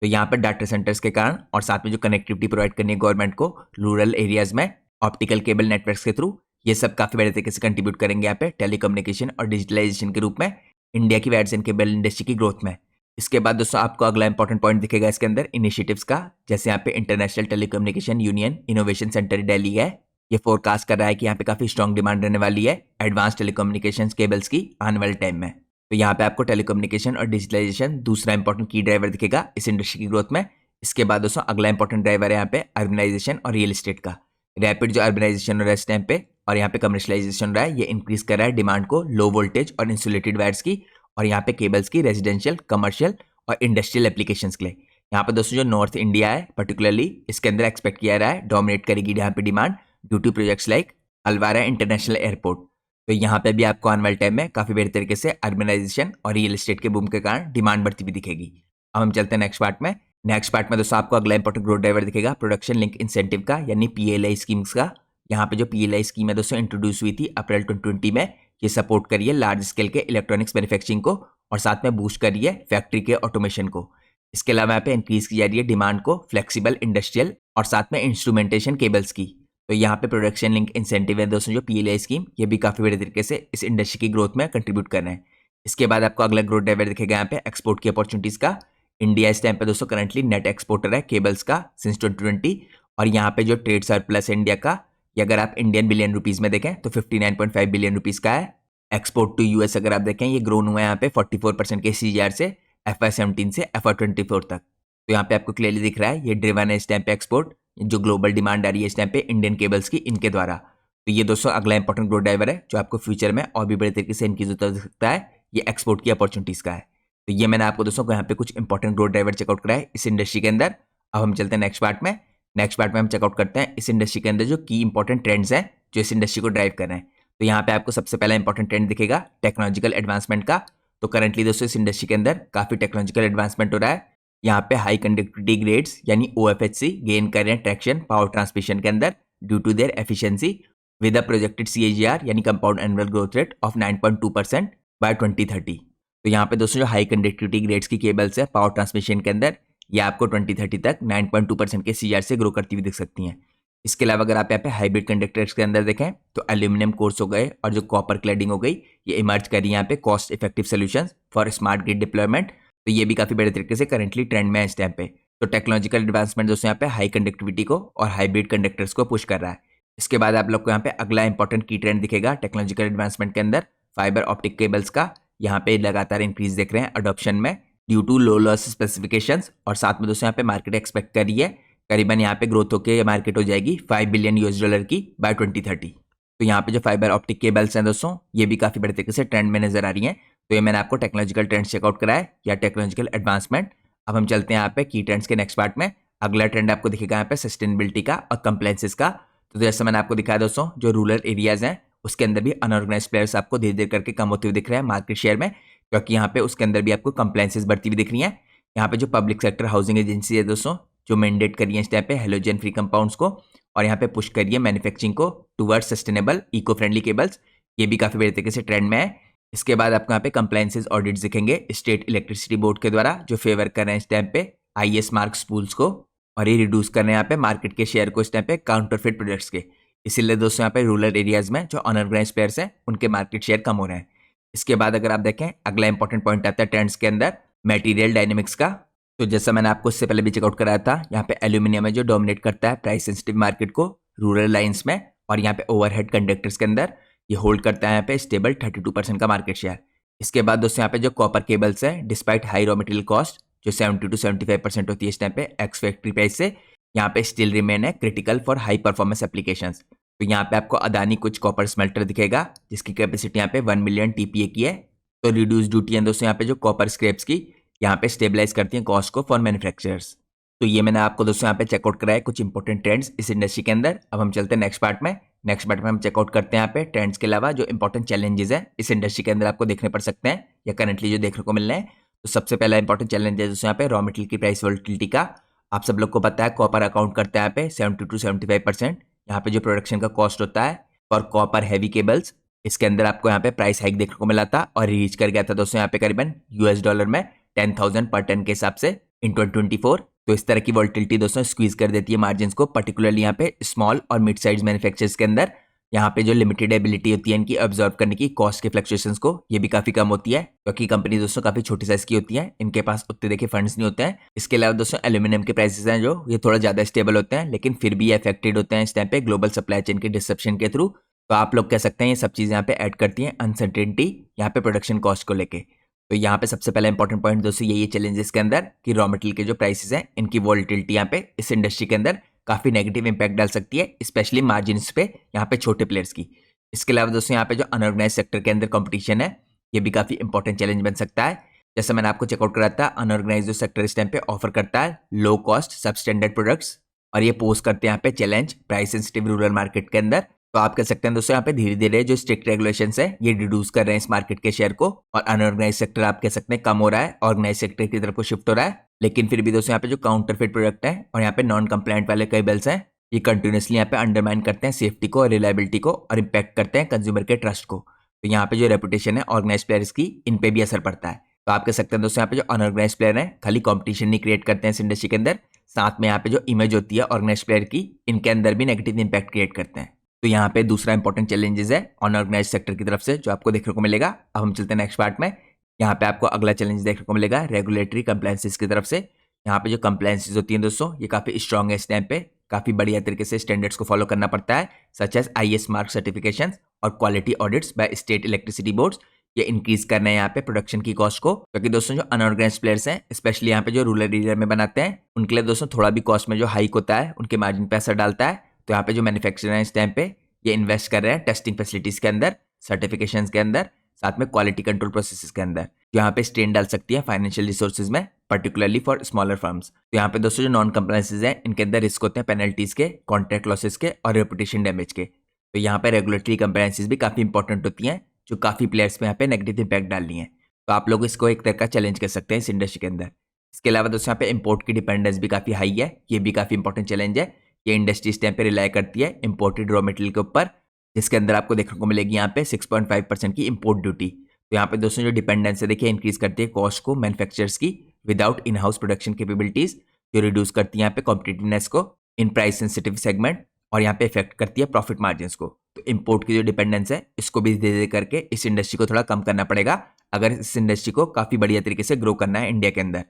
तो यहाँ पे डाटा सेंटर्स के कारण और साथ में जो कनेक्टिविटी प्रोवाइड करनी है गवर्नमेंट को रूरल एरियाज में ऑप्टिकल केबल नेटवर्क्स के थ्रू, ये सब काफी बड़े तरीके से कंट्रीब्यूट करेंगे यहाँ पे टेलीकम्युनिकेशन और डिजिटलाइजेशन के रूप में इंडिया की वायर्स एंड केबल इंडस्ट्री की ग्रोथ में। इसके बाद दोस्तों आपको अगला इंपॉर्टेंट पॉइंट दिखेगा इसके अंदर इनिशिएटिव्स का, जैसे यहाँ पे international telecommunication union innovation centre Delhi है, ये फोरकास्ट कर रहा है कि यहाँ पे काफी स्ट्रॉन्ग डिमांड रहने वाली है एडवांस टेलीकम्युनिकेशन केबल्स की आने वाले टाइम में। तो यहाँ पे आपको टेलीकम्युनिकेशन और डिजिटलाइजेशन दूसरा इंपॉर्टेंट की ड्राइवर दिखेगा इस इंडस्ट्री की ग्रोथ में। इसके बाद दोस्तों अगला इंपॉर्टेंट ड्राइवर है यहाँ पे अर्बनाइजेशन और रियल एस्टेट का। रैपिड जो अर्बनाइजेशन हो रहा है इस टाइम पे और यहाँ पे कमर्शलाइजेशन हो रहा है, ये इंक्रीज कर रहा है डिमांड को लो वोल्टेज और इंसुलेटेड वायर्स की और यहाँ पे केबल्स की रेजिडेंशियल, कमर्शियल और इंडस्ट्रियल एप्लीकेशंस के लिए। यहाँ पे दोस्तों जो नॉर्थ इंडिया है पर्टिकुलरली इसके अंदर एक्सपेक्ट किया रहा है डोमिनेट करेगी यहाँ पे demand due to projects like अलवारा इंटरनेशनल एयरपोर्ट। तो यहाँ पे भी आपको आने वाले टाइम में काफी बड़े तरीके से अर्बनाइजेशन और रियल एस्टेट के बूम के कारण डिमांड बढ़ती हुई दिखेगी। अब हम चलते हैं नेक्स्ट पार्ट में। नेक्स्ट पार्ट में दोस्तों आपको अगला इंपॉर्टेंट ग्रोथ ड्राइवर दिखेगा प्रोडक्शन लिंक इंसेंटिव का, यानी पीएलआई स्कीम्स का। यहाँ पे जो पीएलआई स्कीम है दोस्तों इंट्रोड्यूस हुई थी अप्रैल 2020 में, ये सपोर्ट करिए लार्ज स्केल के इलेक्ट्रॉनिक्स मैन्युफैक्चरिंग को और साथ में बूस्ट करिए फैक्ट्री के ऑटोमेशन को। इसके अलावा यहाँ पे इंक्रीज की जा रही है डिमांड को फ्लेक्सिबल इंडस्ट्रियल और साथ में इंस्ट्रूमेंटेशन केबल्स की। तो यहाँ पे प्रोडक्शन लिंक इंसेंटिव है दोस्तों जो पीएलआई स्कीम, ये भी काफी बड़े तरीके से इस इंडस्ट्री की ग्रोथ में कंट्रीब्यूट कर रहे हैं। इसके बाद आपको अगला ग्रोथ ड्राइवर दिखेगा यहाँ पे एक्सपोर्ट की अपॉर्चुनिटीज का। इंडिया इस टाइम पे दोस्तों करंटली नेट एक्सपोर्टर है केबल्स का सिंस 2020, और यहाँ पे जो ट्रेड सरप्लस है इंडिया का, ये अगर आप इंडियन बिलियन रुपीज में देखें तो 59.5 बिलियन रुपीज का है एक्सपोर्ट टू यूएस अगर आप देखें ये ग्रोन हुआ है यहाँ पे 44% के CAGR से FY17 से FY24 तक। तो यहाँ पे आपको क्लियरली दिख रहा है ये ड्रिवन है इस टाइम पे एक्सपोर्ट, जो ग्लोबल डिमांड आ रही है इस टाइम पे इंडियन केबल्स की इनके द्वारा। तो ये दोस्तों अगला इंपॉर्टेंट ग्रोथ ड्राइवर है जो आपको फ्यूचर में और भी बड़े तरीके से इनकी जरूरत हो सकता है, ये एक्सपोर्ट की अपॉर्चुनिटीज का है। तो ये मैंने आपको दोस्तों यहाँ पे कुछ इंपॉर्टेंट ग्रोथ ड्राइवर चेकआउट करा है इस इंडस्ट्री के अंदर। अब हम चलते हैं नेक्स्ट पार्ट में। नेक्स्ट पार्ट में हम चेकआउट करते हैं इस इंडस्ट्री के अंदर जो की इंपॉर्टेंट ट्रेंड्स हैं जो इस इंडस्ट्री को ड्राइव कर रहे हैं। तो यहाँ पे आपको सबसे पहला इंपॉर्टेंट ट्रेंड दिखेगा टेक्नोलॉजिकल एडवांसमेंट का। तो करंटली दोस्तों इस इंडस्ट्री के अंदर काफी टेक्नोलॉजिकल एडवांसमेंट हो रहा है। यहाँ पे हाई कंडक्टिविटी ग्रेड्स यानी OFHC गेन कर रहे हैं ट्रैक्शन पावर ट्रांसमिशन के अंदर due to their efficiency with a projected CAGR यानी compound annual growth rate of 9.2% by 2030। तो यहाँ पे दोस्तों जो हाई कंडक्टिविटी ग्रेड्स की केबल्स है पावर ट्रांसमिशन के अंदर ये आपको 2030 तक 9.2% के CAGR से ग्रो करती हुई दिख सकती हैं। इसके अलावा अगर आप यहाँ पे हाइब्रिड कंडक्टर्स के अंदर देखें तो एल्यूमिनियम कोर्स हो गए और जो कॉपर क्लैडिंग हो गई ये इमर्ज करी यहाँ पे cost effective solutions for smart grid deployment. तो ये भी काफी बड़े तरीके से करंटली ट्रेंड में है इस टाइम पे। तो टेक्नोलॉजिकल एडवांसमेंट दोस्तों यहाँ पे हाई कंडक्टिविटी को और हाइब्रिड कंडक्टर्स को पुश कर रहा है। इसके बाद आप लोग को यहाँ पे अगला इंपॉर्टेंट की ट्रेंड दिखेगा टेक्नोलॉजिकल एडवांसमेंट के अंदर फाइबर ऑप्टिक केबल्स का। यहाँ पे लगातार इंक्रीज देख रहे हैं अडॉप्शन में due to low loss specifications और साथ में दोस्तों यहाँ पे मार्केट एक्सपेक्ट कर रही है करीबन यहाँ पे ग्रोथ होकर मार्केट हो जाएगी $5 बिलियन की बाय 2030। तो यहाँ पे जो फाइबर ऑप्टिक केबल्स हैं दोस्तों ये भी काफी बड़े तरीके से ट्रेंड में नजर आ रही हैं। तो ये मैंने आपको टेक्नोलॉजिकल ट्रेंड चेकआउट करा है या टेक्नोलॉजिकल एडवांसमेंट। अब हम चलते हैं यहाँ पे की ट्रेंड्स के नेक्स्ट पार्ट में। अगला ट्रेंड आपको दिखेगा यहाँ पे सस्टेनेबिलिटी का और कंप्लायंसेस का। तो जैसे मैंने आपको दिखाया दोस्तों जो रूरल एरियाज हैं उसके अंदर भी अनऑर्गेनाइज प्लेयर्स आपको धीरे धीरे करके कम होते हुए दिख रहे हैं मार्केट शेयर में, क्योंकि यहाँ पे उसके अंदर भी आपको कंप्लायंसेस बढ़ती हुई दिख रही हैं। यहाँ पे जो पब्लिक सेक्टर हाउसिंग एजेंसी है दोस्तों जो मैंडेट करिए इस टाइम पे हेलोजन फ्री कंपाउंड्स को और यहाँ पे पुश करिए मैन्युफैक्चरिंग को towards sustainable eco friendly cables, ये भी काफी बड़े तरीके से ट्रेंड में है। इसके बाद आपको यहाँ पे कंप्लायंसेस ऑडिट्स दिखेंगे स्टेट इलेक्ट्रिसिटी बोर्ड के द्वारा जो फेवर कर रहे हैं इस टाइम पे IS मार्क स्पूल्स को और ये रिड्यूस कर रहे हैं यहाँ पे मार्केट के शेयर को इस टाइम पे काउंटरफिट प्रोडक्ट्स के। इसीलिए दोस्तों यहाँ पे रूरल एरियाज में जो अनऑर्गेनाइज प्लेयर्स हैं उनके मार्केट शेयर कम हो रहे हैं। इसके बाद अगर आप देखें अगला इंपॉर्टेंट पॉइंट आता है ट्रेंड्स के अंदर मटेरियल डायनेमिक्स का। तो जैसा मैंने आपको इससे पहले भी चेकआउट कराया था यहाँ पे एल्यूमिनियम है जो डोमिनेट करता है प्राइस सेंसिटिव मार्केट को रूरल लाइन्स में और यहाँ पे ओवरहेड कंडक्टर्स के अंदर ये होल्ड करता है यहाँ पे स्टेबल 32% का मार्केट शेयर। इसके बाद दोस्तों यहाँ पे जो कॉपर केबल्स है despite high raw material cost जो 70 to 75% होती है इस टाइम पे एक्स फैक्ट्री प्राइस से यहाँ पे स्टिल रिमेन है critical for high performance applications. तो यहाँ पे आपको अदानी कुछ कॉपर स्मेल्टर दिखेगा जिसकी कैपेसिटी यहाँ पे 1 मिलियन TPA की है। तो रिड्यूस ड्यूटी है दोस्तों यहाँ पे जो कॉपर स्क्रैप्स की यहाँ पे स्टेबलाइज करती हैं कॉस्ट को फॉर मैन्युफैक्चरर्स। तो ये मैंने आपको दोस्तों यहाँ पे चेकआउट कराया कुछ इंपॉर्टेंट ट्रेंड्स इस इंडस्ट्री के अंदर। अब हम चलते हैं नेक्स्ट पार्ट में। नेक्स्ट पार्ट में हम चेकआउट करते हैं यहाँ पे ट्रेंड्स के अलावा जो इंपॉर्टेंट चैलेंजेस है इस इंडस्ट्री के अंदर आपको देखने पड़ सकते हैं या करंटली जो देखने को मिल रहे हैं। तो सबसे पहला इंपॉर्टेंट चैलेंज है दोस्तों यहाँ पे रॉ मटेरियल की प्राइस वोलेटिलिटी का। आप सब लोग को पता है कॉपर अकाउंट करता है यहाँ पे 70 to 75% यहाँ पे जो प्रोडक्शन का कॉस्ट होता है फॉर कॉपर हैवी केबल्स। इसके अंदर आपको यहाँ पे प्राइस हाइक देखने को मिला था और रीच कर गया था दोस्तों यहाँ पे करीबन $US में 10,000 पर टन के हिसाब से इन 2024। तो इस तरह की वोलेटिलिटी दोस्तों स्क्वीज कर देती है मार्जिन को, पर्टिकुलरली यहाँ पे स्मॉल और मिड साइज मैन्युफैक्चरर्स के अंदर। यहाँ पे जो लिमिटेड एबिलिटी होती है इनकी ऑब्जर्व करने की कॉस्ट के फ्लक्चुएशंस को, ये भी काफी कम होती है क्योंकि कंपनी दोस्तों काफी छोटी साइज की होती है, इनके पास उतने देखे फंड्स नहीं होते हैं। इसके अलावा दोस्तों एल्यूमिनियम के प्राइसेस हैं जो ये थोड़ा ज्यादा स्टेबल होते हैं लेकिन फिर भी अफेक्टेड होते हैं इस टाइम पे ग्लोबल सप्लाई चेन के डिसरप्शन के थ्रू। तो आप लोग कह सकते हैं ये सब चीज़ यहाँ पे ऐड करती हैं अनसर्टेनिटी यहाँ पे प्रोडक्शन कॉस्ट को लेके। तो यहाँ पे सबसे पहला इंपॉर्टेंट पॉइंट दोस्तों यही है चैलेंजेस के अंदर कि रॉ मटेरियल के जो प्राइसेस हैं इनकी वॉलिटिलिटी यहाँ पे इस इंडस्ट्री के अंदर काफी नेगेटिव इंपैक्ट डाल सकती है, स्पेशली मार्जिन पे यहाँ पे छोटे प्लेयर्स की। इसके अलावा दोस्तों यहाँ पे जो अनऑर्गेनाइज सेक्टर के अंदर कंपटीशन है ये भी काफी इंपॉर्टेंट चैलेंज बन सकता है। जैसे मैंने आपको चेकआउट कराया था अनऑर्गेनाइज जो सेक्टर इस टाइम पे ऑफर करता है लो कॉस्ट सबस्टैंडर्ड प्रोडक्ट्स और ये पोस्ट करते हैं यहाँ पे challenge price sensitive rural market के अंदर। तो आप कह सकते हैं दोस्तों यहाँ पे धीरे धीरे जो स्ट्रिक्ट रेगुलेशंस है ये रिड्यूस कर रहे हैं इस मार्केट के शेयर को और अनऑर्गेनाइज सेक्टर आप कह सकते हैं कम हो रहा है, ऑर्गेनाइज सेक्टर की तरफ को शिफ्ट हो रहा है। लेकिन फिर भी दोस्तों यहाँ पे जो काउंटरफिट प्रोडक्ट है और यहाँ पे नॉन कंप्लायंट वाले केबल्स हैं ये कंटिन्यूसली यहाँ पे अंडरमाइन करते हैं सेफ्टी को और रिलायबिलिटी को और इम्पैक्ट करते हैं कंज्यूमर के ट्रस्ट को। तो यहाँ पे जो रेपुटेशन है ऑर्गेनाइज प्लेयर्स की इन पे भी असर पड़ता है। तो आप कह सकते हैं दोस्तों यहाँ पे जो अनऑर्गेनाइज प्लेयर है खाली कॉम्पिटिशन नहीं क्रिएट करते हैं इस इंडस्ट्री के अंदर, साथ में यहाँ पे जो इमेज होती है ऑर्गेनाइज प्लेयर की इनके अंदर भी नेगेटिव इंपैक्ट क्रिएट करते हैं। तो यहाँ पे दूसरा इंपॉर्टेंट चैलेंजेस है अनऑर्गेनाइज सेक्टर की तरफ से जो आपको देखने को मिलेगा। अब हम चलते हैं नेक्स्ट पार्ट में। यहाँ पे आपको अगला चैलेंज देखने को मिलेगा रेगुलेटरी कंप्लायंसेस की तरफ से। यहाँ पे जो कंप्लायंसेस होती हैं दोस्तों ये काफी स्ट्रॉन्ग है इस टाइम पे, काफी बढ़िया तरीके से स्टैंडर्ड्स को फॉलो करना पड़ता है such as IS mark certification और quality audits by state electricity boards, ये इंक्रीज करना है यहाँ पे प्रोडक्शन की कॉस्ट को, क्योंकि दोस्तों जो अनऑर्गेनाइज्ड प्लेयर्स हैं, स्पेशली यहाँ पे जो रूरल एरिया में बनाते हैं, उनके लिए दोस्तों थोड़ा भी कॉस्ट में जो हाइक होता है उनके मार्जिन पे असर डालता है। तो यहाँ पे जो मैन्युफैक्चरर हैं इस टाइम पे ये इन्वेस्ट कर रहे हैं टेस्टिंग फैसिलिटीज के अंदर, सर्टिफिकेशंस के अंदर, साथ में क्वालिटी कंट्रोल प्रोसेसेस के अंदर, जो यहाँ पे स्ट्रेन डाल सकती है फाइनेंशियल रिसोर्सेज में, पर्टिकुलरली फॉर स्मॉलर फर्म्स। तो यहाँ पे दोस्तों जो नॉन कंप्लायंसेज हैं इनके अंदर रिस्क होते हैं पेनल्टीज के, कॉन्ट्रैक्ट लॉसेस के और रेपुटेशन डैमेज के। तो यहाँ पे रेगुलेटरी कंप्लायंसेज भी काफी इंपॉर्टेंट होती हैं, जो काफी प्लेयर्स पे यहाँ पे नेगेटिव इंपैक्ट डाल रही है। तो आप लोग इसको एक तरह का चैलेंज कर सकते हैं इस इंडस्ट्री के अंदर। इसके अलावा दोस्तों यहाँ पे इंपोर्ट की डिपेंडेंस भी काफी हाई है, ये भी काफी इंपॉर्टेंट चैलेंज है। ये इंडस्ट्री इस टाइम पे रिलाई करती है इंपोर्टेड रॉ मटेरियल के ऊपर, जिसके अंदर आपको देखने को मिलेगी यहाँ पे 6.5% की इंपोर्ट ड्यूटी। तो यहाँ पे दोस्तों जो डिपेंडेंस है देखिए इंक्रीज करती है कॉस्ट को मैन्युफैक्चरर्स की without in house production capabilities, जो रिड्यूस करती है यहाँ पे कॉम्पिटिटिवनेस को इन प्राइस सेंसिटिव सेगमेंट, और यहाँ पे इफेक्ट करती है प्रॉफिट मार्जिन को। तो इंपोर्ट की जो डिपेंडेंस है इसको भी धीरे धीरे करके इस इंडस्ट्री को थोड़ा कम करना पड़ेगा, अगर इस इंडस्ट्री को काफी बढ़िया तरीके से ग्रो करना है इंडिया के अंदर।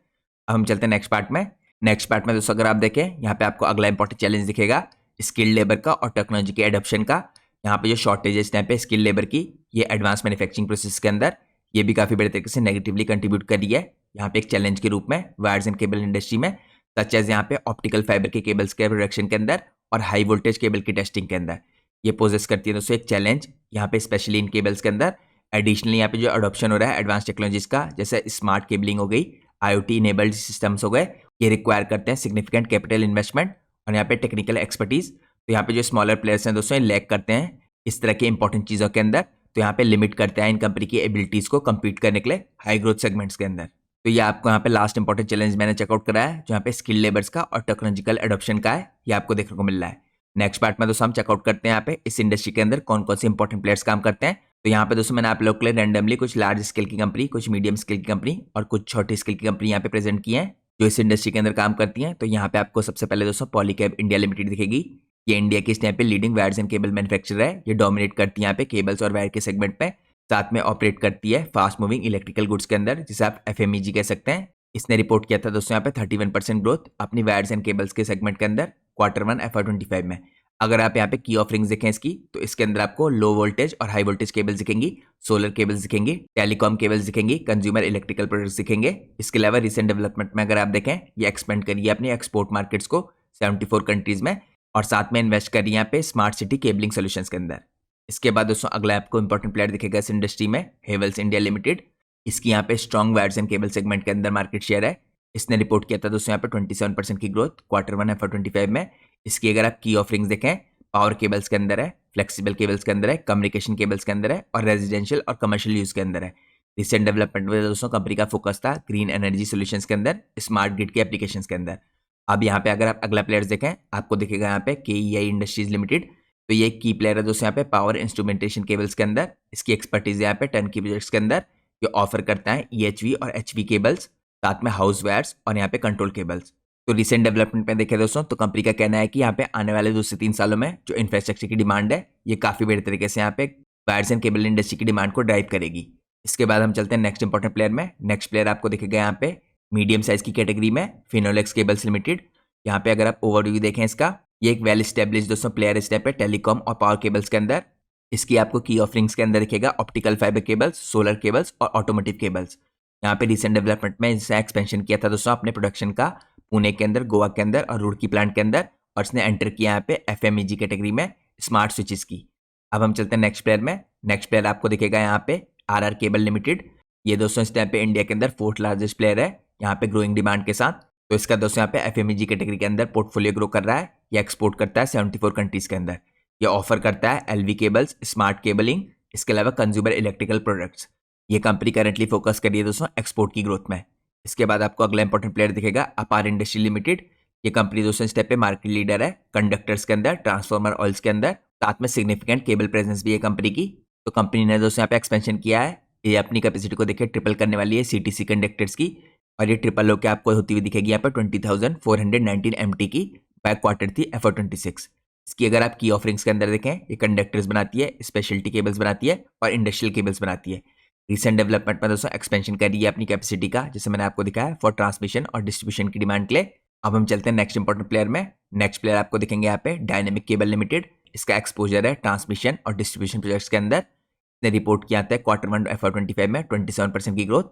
अब हम चलते हैं नेक्स्ट पार्ट में। नेक्स्ट पार्ट में दोस्तों अगर आप देखें यहाँ पे आपको अगला इंपॉर्टेंट चैलेंज दिखेगा स्किल्ड लेबर का और टेक्नोलॉजी के एडॉप्शन का। यहाँ पे जो शॉर्टेज है इस टाइम पे स्किल लेबर की, ये एडवांस मैन्युफैक्चरिंग प्रोसेस के अंदर ये भी काफी बड़े तरीके से नेगेटिवली कंट्रीब्यूट कर रही है यहाँ पे एक चैलेंज के रूप में वायर्स एंड केबल इंडस्ट्री में, सच एज यहाँ पे ऑप्टिकल फाइबर के केबल्स के प्रोडक्शन के अंदर और हाई वोल्टेज केबल की टेस्टिंग के अंदर। ये पोजेस करती है दोस्तों एक चैलेंज यहाँ पे स्पेशली इन केबल्स के अंदर। एडिशनली यहाँ पे जो अडॉप्शन हो रहा है एडवांस टेक्नोलॉजीज का, जैसे स्मार्ट केबलिंग हो गई, IoT इनेबल्ड सिस्टम्स हो गए, ये रिक्वायर करते हैं सिग्निफिकेंट कैपिटल इन्वेस्टमेंट और यहाँ पे टेक्निकल एक्सपर्टीज। तो यहाँ पे जो स्मॉलर प्लेयर्स हैं दोस्तों ये लैक करते हैं इस तरह के इंपॉर्टेंट चीजों के अंदर, तो यहाँ पे लिमिट करते हैं इन कंपनी की एबिलिटीज को कम्पीट करने के लिए हाई ग्रोथ सेगमेंट्स के अंदर। तो ये आपको यहाँ पे लास्ट इंपॉर्टेंट चैलेंज मैंने चेकआउट कराया है, जो यहाँ पे स्किल लेबर्स का और टेक्नोलॉजिकल एडॉप्शन का है, ये आपको देखने को मिल रहा है। नेक्स्ट पार्ट में दोस्तों हम चेकआउट करते हैं यहाँ पे इस इंडस्ट्री के अंदर कौन कौन से इंपॉर्टेंट प्लेयर्स काम करते हैं। तो यहाँ पे दोस्तों मैंने आप लोग के लिए रैंडमली कुछ लार्ज स्केल की कंपनी, कुछ मीडियम स्केल की कंपनी और कुछ छोटी स्केल की कंपनी यहाँ पे प्रेजेंट की है जो इस इंडस्ट्री के अंदर काम करती हैं। तो यहाँ पे आपको सबसे पहले दोस्तों पॉलीकैब इंडिया लिमिटेड दिखेगी। ये इंडिया की इस टाइम पे leading wires and cable manufacturer है, ये डोमिनेट करती है यहाँ पे केबल्स और वायर के सेगमेंट पे, साथ में ऑपरेट करती है फास्ट मूविंग इलेक्ट्रिकल गुड्स के अंदर, जिसे आप FMEG कह सकते हैं। इसने रिपोर्ट किया था दोस्तों यहाँ पे 31% ग्रोथ अपनी वायर्स एंड केबल्स के सेगमेंट के अंदर Q1 FY25 में। अगर आप यहाँ पे की ऑफरिंग्स देखें इसकी, तो इसके अंदर आपको लो वोल्टेज और हाई वोल्टेज केबल्स दिखेंगी, सोलर केबल्स दिखेंगी, टेलीकॉम केबल्स दिखेंगी, कंज्यूमर इलेक्ट्रिकल प्रोडक्ट्स दिखेंगे। इसके अलावा रिसेंट डेवलपमेंट में अगर आप देखें, ये एक्सपेंड करिए अपनी एक्सपोर्ट मार्केट्स को 74 कंट्रीज में, और साथ में इन्वेस्ट करिए यहाँ पे स्मार्ट सिटी केबलिंग सोल्यूशंस के अंदर। इसके बाद दोस्तों अगला आपको इंपॉर्टेंट प्लेयर दिखेगा इस इंडस्ट्री में, हेवल्स इंडिया लिमिटेड। इसकी यहाँ पे strong wires and cable segment के अंदर मार्केट शेयर है। इसने रिपोर्ट किया था दोस्तों यहाँ पे 27% की ग्रोथ Q1 FY25 में। इसकी अगर आप की ऑफरिंग्स देखें, पावर केबल्स के अंदर है, फ्लेक्सिबल केबल्स के अंदर है, कम्युनिकेशन केबल्स के अंदर है और रेजिडेंशियल और कमर्शियल यूज के अंदर है। रिसेंट डेवलपमेंट में दोस्तों कंपनी का फोकस था ग्रीन एनर्जी सोल्यूशंस के अंदर, स्मार्ट ग्रिड के एप्लीकेशंस के अंदर। अब यहाँ पे अगर आप अगला प्लेयर्स देखें, आपको दिखेगा यहाँ पे KEI इंडस्ट्रीज लिमिटेड। तो ये की प्लेयर है दोस्तों यहाँ पे पावर इंस्ट्रूमेंटेशन केबल्स के अंदर। इसकी एक्सपर्टीज यहाँ पे टर्नकी प्रोजेक्ट्स के अंदर, ये ऑफर करता है EHV और HV केबल्स, साथ में हाउस वायर्स और यहाँ पे कंट्रोल केबल्स। तो रिसेंट डेवलपमेंट में देखें दोस्तों, तो कंपनी का कहना है कि यहाँ पे आने वाले 2 से 3 सालों में जो इंफ्रास्ट्रक्चर की डिमांड है, ये काफी बड़े तरीके से यहाँ पे वायर्स एंड केबल इंडस्ट्री की डिमांड को ड्राइव करेगी। इसके बाद हम चलते हैं नेक्स्ट इंपॉर्टेंट प्लेयर में। नेक्स्ट प्लेयर आपको दिखेगा यहाँ पे मीडियम साइज की कैटेगरी में फिनोलेक्स केबल्स लिमिटेड। यहाँ पे अगर आप ओवरव्यू देखें इसका, ये एक वेल स्टेब्लिश दोस्तों प्लेयर इस टाइप पे टेलीकॉम और पावर केबल्स के अंदर। इसकी आपको की ऑफरिंग्स के अंदर दिखेगा optical fibre cables, solar cables और ऑटोमोटिव केबल्स। यहाँ पे रिसेंट डेवलपमेंट में इसने एक्सपेंशन किया था दोस्तों अपने प्रोडक्शन का पुणे के अंदर, गोवा के अंदर और रुड़की प्लांट के अंदर, और इसने एंटर किया यहाँ पे FMEG कैटेगरी में स्मार्ट स्विचेस की। अब हम चलते हैं नेक्स्ट प्लेयर में। नेक्स्ट प्लेयर आपको दिखेगा यहाँ पे RR केबल लिमिटेड। ये दोस्तों इस टाइम पे इंडिया के अंदर 4th लार्जेस्ट प्लेयर है यहाँ पे ग्रोइंग डिमांड के साथ। तो इसका दोस्तों यहाँ पे FMEG कैटेगरी के अंदर पोर्टफोलियो ग्रो कर रहा है। ये एक्सपोर्ट करता है 74 कंट्रीज के अंदर। ये ऑफर करता है LV केबल्स, स्मार्ट केबलिंग, इसके अलावा कंज्यूमर इलेक्ट्रिकल प्रोडक्ट्स। ये कंपनी करंटली फोकस कर रही है दोस्तों एक्सपोर्ट की ग्रोथ में। इसके बाद आपको अगला इंपॉर्टेंट प्लेयर दिखेगा अपार इंडस्ट्री लिमिटेड। ये कंपनी दोस्तों स्टेप पे मार्केट लीडर है कंडक्टर्स के अंदर, ट्रांसफार्मर ऑयल्स के अंदर, साथ में सिग्निफिकेंट केबल प्रेजेंस भी है कंपनी की। तो कंपनी ने दोस्तों यहाँ पे एक्सपेंशन किया है। ये अपनी कैपेसिटी को देखिए ट्रिपल करने वाली है CTC कंडक्टर्स की, और ये ट्रिपल होकर आपको होती हुई दिखेगी यहाँ पे 20,419 MT की बाय Q3 FY26। इसकी अगर आप की ऑफरिंग्स के अंदर देखें, ये कंडक्टर्स बनाती है, स्पेशलिटी केबल्स बनाती है और इंडस्ट्रियल केबल्स बनाती है। रिसेंट डेवलपमेंट में दोस्तों एक्सपेंशन कर रही है अपनी कैपेसिटी का, जैसे मैंने आपको दिखाया फॉर ट्रांसमिशन और डिस्ट्रीब्यूशन की डिमांड के लिए। अब हम चलते हैं नेक्स्ट इंपॉर्टेंट प्लेयर में। नेक्स्ट प्लेयर आपको दिखेंगे यहाँ पे डायनेमिक केबल लिमिटेड। इसका एक्सपोजर है ट्रांसमिशन और डिस्ट्रीब्यूशन प्रोजेक्ट्स के अंदर। इसने रिपोर्ट किया था Q1 FY25 में 27% की ग्रोथ।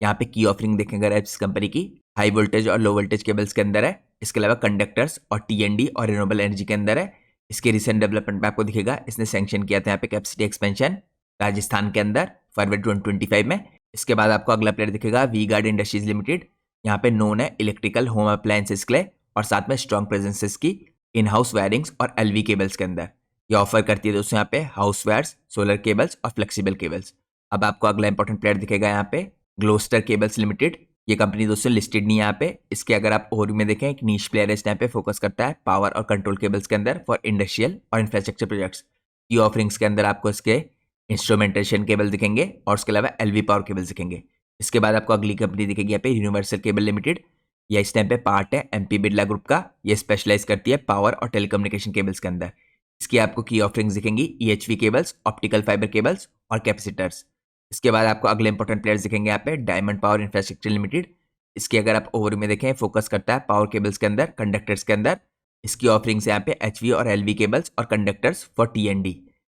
यहाँ पे की ऑफरिंग देखेंगे अगर इस कंपनी की हाई वोल्टेज और लो वोल्टेज केबल्स के अंदर है। इसके अलावा कंडक्टर्स और T&D और रिन्यूएबल एनर्जी के अंदर है। इसके रिसेंट डेवलपमेंट में आपको दिखेगा इसने सैंक्शन किया था यहाँ पे कैपेसिटी एक्सपेंशन राजस्थान के अंदर फरवरी 2025 में। इसके बाद आपको अगला प्लेयर दिखेगा वी गार्ड इंडस्ट्रीज लिमिटेड। यहाँ पे नोन है इलेक्ट्रिकल होम अप्लायंसेस के लिए और साथ में स्ट्रॉन्ग प्रेजेंसेस की इन हाउस वायरिंग्स और एलवी केबल्स के अंदर। ये ऑफर करती है दोस्तों यहाँ पे हाउस वायर्स, सोलर केबल्स और फ्लेक्सिबल केबल्स। अब आपको अगला इंपॉर्टेंट प्लेयर दिखेगा यहाँ पे ग्लोस्टर केबल्स लिमिटेड। ये कंपनी दोस्तों लिस्टेड नहीं है यहाँ पे। इसके अगर आप ओवरव्यू में देखें एक नीश प्लेयर है, इस टाइम पे फोकस करता है पावर और कंट्रोल केबल्स के अंदर फॉर इंडस्ट्रियल और इंफ्रास्ट्रक्चर प्रोजेक्ट्स। ये ऑफरिंग्स के अंदर आपको इसके इंस्ट्रूमेंटेशन केबल दिखेंगे और उसके अलावा एलवी पावर केबल्स दिखेंगे। इसके बाद आपको अगली कंपनी दिखेगी यहाँ पे यूनिवर्सल केबल लिमिटेड। यह इस टाइम पे पार्ट है एमपी बिरला ग्रुप का। ये स्पेशलाइज करती है पावर और टेलीकम्युनिकेशन केबल्स के अंदर। इसकी आपको की ऑफरिंग्स दिखेंगी EHV cables, optical fibre cables और कैपेसिटर्स। इसके बाद आपको अगले इंपॉर्टेंट प्लेयर्स दिखेंगे यहाँ पे डायमंड पावर इंफ्रास्ट्रक्चर लिमिटेड। इसकी अगर आप ओवरव्यू में देखें फोकस करता है पावर केबल्स के अंदर, कंडक्टर्स के अंदर। इसकी ऑफरिंग्स यहाँ पे HV और LV केबल्स और कंडक्टर्स फॉर T&D।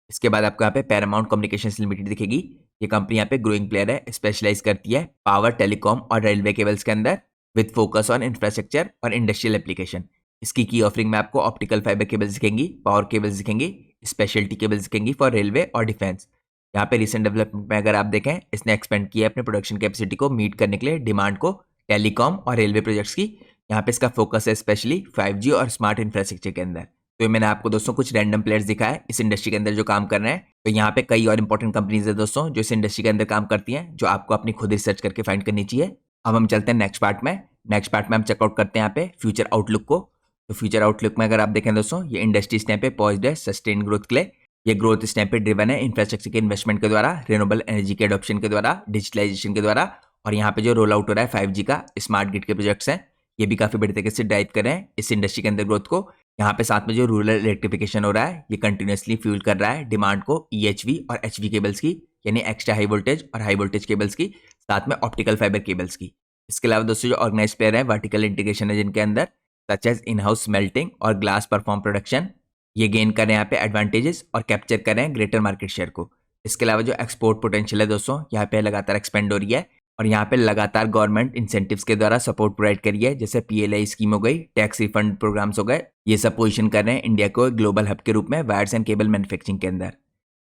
इसके बाद आपको यहाँ पे पैरामाउंट कम्युनिकेशंस लिमिटेड दिखेगी। ये कंपनी यहाँ पे ग्रोइंग प्लेयर है, स्पेशलाइज करती है पावर, टेलीकॉम और रेलवे केबल्स के अंदर विद फोकस ऑन इंफ्रास्ट्रक्चर और इंडस्ट्रियल एप्लीकेशन। इसकी की ऑफरिंग में आपको ऑप्टिकल फाइबर केबल्स दिखेंगी, पावर केबल्स दिखेंगी, स्पेशलिटी केबल्स दिखेंगी फॉर रेलवे और डिफेंस। यहाँ पे रिसेंट डेवलपमेंट में अगर आप देखें इसने एक्सपेंड किया अपने प्रोडक्शन कैपेसिटी को मीट करने के लिए डिमांड को टेलीकॉम और रेलवे प्रोजेक्ट्स की। यहाँ पे इसका फोकस है स्पेशली 5G और स्मार्ट इंफ्रास्ट्रक्चर के अंदर। तो ये मैंने आपको दोस्तों कुछ रैंडम प्लेयर्स दिखाए इस इंडस्ट्री के अंदर जो काम कर रहे हैं। तो यहाँ पे कई और इंपॉर्टेंट कंपनीज है दोस्तों जो इस इंडस्ट्री के अंदर काम करती हैं, जो आपको अपनी खुद रिसर्च करके फाइंड करनी चाहिए। अब हम चलते हैं नेक्स्ट पार्ट में। नेक्स्ट पार्ट में हम चेकआउट करते हैं यहाँ पे फ्यूचर आउटलुक को। तो फ्यूचर आउटलुक में अगर आप देखें दोस्तों ये इंडस्ट्री इस टाइम पे पॉइज्ड है सस्टेन ग्रोथ के लिए। ये ग्रोथ इस टाइम पे ड्रिवन है इंफ्रास्ट्रक्चर के इन्वेस्टमेंट के द्वारा, रिन्यूएबल एनर्जी के एडॉप्शन के द्वारा, डिजिटलाइजेशन के द्वारा, और यहाँ पे जो रोल आउट हो रहा है 5G का, स्मार्ट ग्रिड के प्रोजेक्ट्स हैं, ये भी काफी बड़े तरीके से ड्राइव कर रहे हैं इस इंडस्ट्री के अंदर ग्रोथ को। यहाँ पे साथ में जो रूरल इलेक्ट्रिफिकेशन हो रहा है ये कंटिन्यूसली फ्यूल कर रहा है डिमांड को EHV और HV केबल्स की, यानी एक्स्ट्रा हाई वोल्टेज और हाई वोल्टेज केबल्स की, साथ में ऑप्टिकल फाइबर केबल्स की। इसके अलावा दोस्तों जो ऑर्गेनाइज प्लेयर है वर्टिकल इंटीग्रेशन है जिनके अंदर such as in house melting और ग्लास परफॉर्म प्रोडक्शन, ये गेन कर रहे हैं यहाँ पे एडवांटेजेस और कैप्चर कर रहे हैं ग्रेटर मार्केट शेयर को। इसके अलावा जो एक्सपोर्ट पोटेंशियल है दोस्तों यहाँ पे लगातार एक्सपेंड हो रही है और यहाँ पे लगातार गवर्नमेंट इंसेंटिव्स के द्वारा सपोर्ट प्रोवाइड करी है, जैसे PLI स्कीम हो गई, टैक्स रिफंड प्रोग्राम्स हो गए। ये सब पोजीशन कर रहे हैं इंडिया को ग्लोबल हब के रूप में वायर्स एंड केबल मैन्युफैक्चरिंग के अंदर।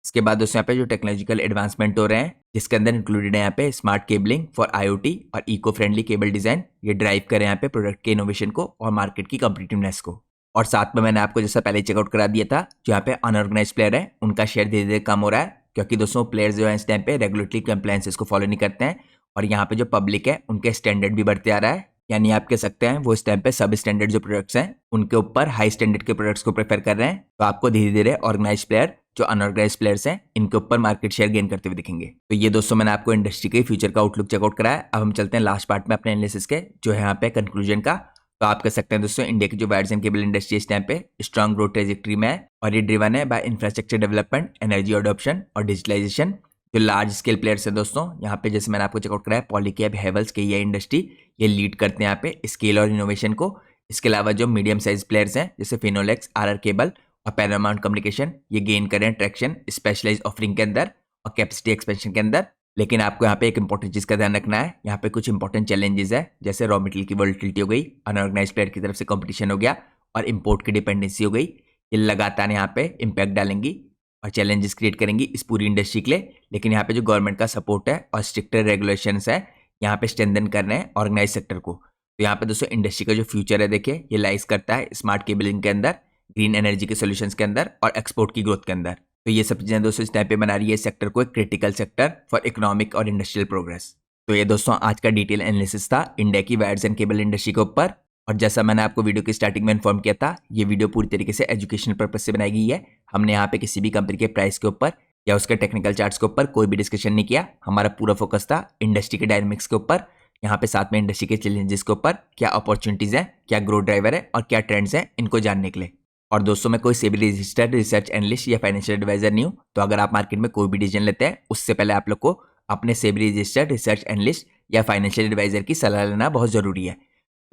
इसके बाद दोस्तों यहाँ पे जो टेक्नोलॉजिकल एडवांसमेंट हो रहे हैं जिसके अंदर इंक्लूडेड है यहाँ पे स्मार्ट केबलिंग फॉर IoT और इको फ्रेंडली केबल डिजाइन, ये ड्राइव करें यहाँ पे प्रोडक्ट के इनोवेशन को और मार्केट की कॉम्पिटिटिवनेस को। और साथ में मैंने आपको जैसा पहले चेकआउट करा दिया था जो यहाँ पे अनऑर्गेनाइज प्लेयर है उनका शेयर धीरे धीरे कम हो रहा है, क्योंकि दोस्तों प्लेयर्स जो है इस टाइम पे रेगुलेटरी कंप्लायंसेस को फॉलो नहीं करते हैं और यहाँ पे जो पब्लिक है उनके स्टैंडर्ड भी बढ़ते आ रहा है। यानी आप कह सकते हैं वो इस टाइम पे सब स्टैंडर्ड जो प्रोडक्ट्स हैं उनके ऊपर हाई स्टैंडर्ड के प्रोडक्ट्स को प्रेफर कर रहे हैं। तो आपको धीरे धीरे ऑर्गेनाइज प्लेयर जो अनऑर्गेनाइज प्लेयर्स हैं इनके ऊपर मार्केट शेयर गेन करते हुए दिखेंगे। तो ये दोस्तों मैंने आपको इंडस्ट्री के फ्यूचर का आउटलुक चेकआउट कराया। अब हम चलते हैं लास्ट पार्ट में अपने एनालिसिस के, जो है यहाँ पे कंक्लूजन का। तो आप कह सकते हैं दोस्तों इंडिया की जो वायर्स एंड केबल इंडस्ट्री इस टाइम पे स्ट्रॉन्ग ग्रोथ ट्रेजेक्ट्री में है और ये ड्रिवन है by infrastructure development, energy adoption और डिजिटलाइजेशन। जो लार्ज स्केल प्लेयर्स है दोस्तों यहाँ पे जैसे मैंने आपको चेकआउट कराया पॉलीकैब, हेवल्स, KEI इंडस्ट्री, ये लीड करते हैं यहाँ पे स्केल और इनोवेशन को। इसके अलावा जो मीडियम साइज प्लेयर्स हैं जैसे फिनोलेक्स, RR केबल और पैरामाउंट कम्युनिकेशन, ये गेन करें ट्रैक्शन स्पेशलाइज ऑफरिंग के अंदर और कैपेसिटी एक्सपेंशन के अंदर। लेकिन आपको यहाँ पे एक इंपॉर्टेंट चीज का ध्यान रखना है, यहाँ पे कुछ इंपॉर्टेंट चैलेंजेस है, जैसे रॉ मटेरियल की वोलेटिलिटी हो गई, अनऑर्गेनाइज प्लेयर की तरफ से कंपटीशन हो गया और इंपोर्ट की डिपेंडेंसी हो गई। ये लगातार यहाँ पे इम्पैक्ट डालेंगी और चैलेंजेस क्रिएट करेंगी इस पूरी इंडस्ट्री के लिए। लेकिन यहाँ पे जो गवर्नमेंट का सपोर्ट है और स्ट्रिक्टर रेगुलेशंस है यहाँ पे स्ट्रेंथन कर रहे हैं ऑर्गेनाइज सेक्टर को। तो यहाँ पे दोस्तों इंडस्ट्री का जो फ्यूचर है देखिए ये लाइज करता है स्मार्ट केबलिंग के अंदर, ग्रीन एनर्जी के सोल्यूशंस के अंदर और एक्सपोर्ट की ग्रोथ के अंदर। तो ये सब चीजें दोस्तों इस टाइम पे बना रही है इस सेक्टर को एक क्रिटिकल सेक्टर फॉर इकोनॉमिक और इंडस्ट्रियल प्रोग्रेस। तो ये दोस्तों आज का डिटेल एनालिसिस था इंडिया की वायर्स एंड केबल इंडस्ट्री के ऊपर। और जैसा मैंने आपको वीडियो की स्टार्टिंग में इन्फॉर्म किया था, ये वीडियो पूरी तरीके से एजुकेशनल पर्पज से बनाई गई है। हमने यहाँ पे किसी भी कंपनी के प्राइस के ऊपर या उसके टेक्निकल चार्ट्स के ऊपर कोई भी डिस्कशन नहीं किया। हमारा पूरा फोकस था इंडस्ट्री के डायनामिक्स के ऊपर, यहाँ पे साथ में इंडस्ट्री के चैलेंजेस के ऊपर, क्या अपॉर्चुनिटीज है, क्या ग्रोथ ड्राइवर है और क्या ट्रेंड्स हैं, इनको जानने के लिए। और दोस्तों मैं कोई सेबी रजिस्टर्ड रिसर्च एनालिस्ट या फाइनेंशियल एडवाइजर नहीं हूँ। तो अगर आप मार्केट में कोई भी डिसीजन लेते हैं उससे पहले आप लोग को अपने सेबी रजिस्टर्ड रिसर्च एनालिस्ट या फाइनेंशियल एडवाइजर की सलाह लेना बहुत जरूरी है।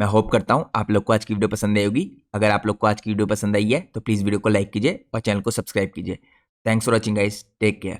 मैं होप करता हूँ आप लोग को आज की वीडियो पसंद आई होगी। अगर आप लोग को आज की वीडियो पसंद आई है तो प्लीज़ वीडियो को लाइक कीजिए और चैनल को सब्सक्राइब कीजिए। Thanks for watching guys, take care.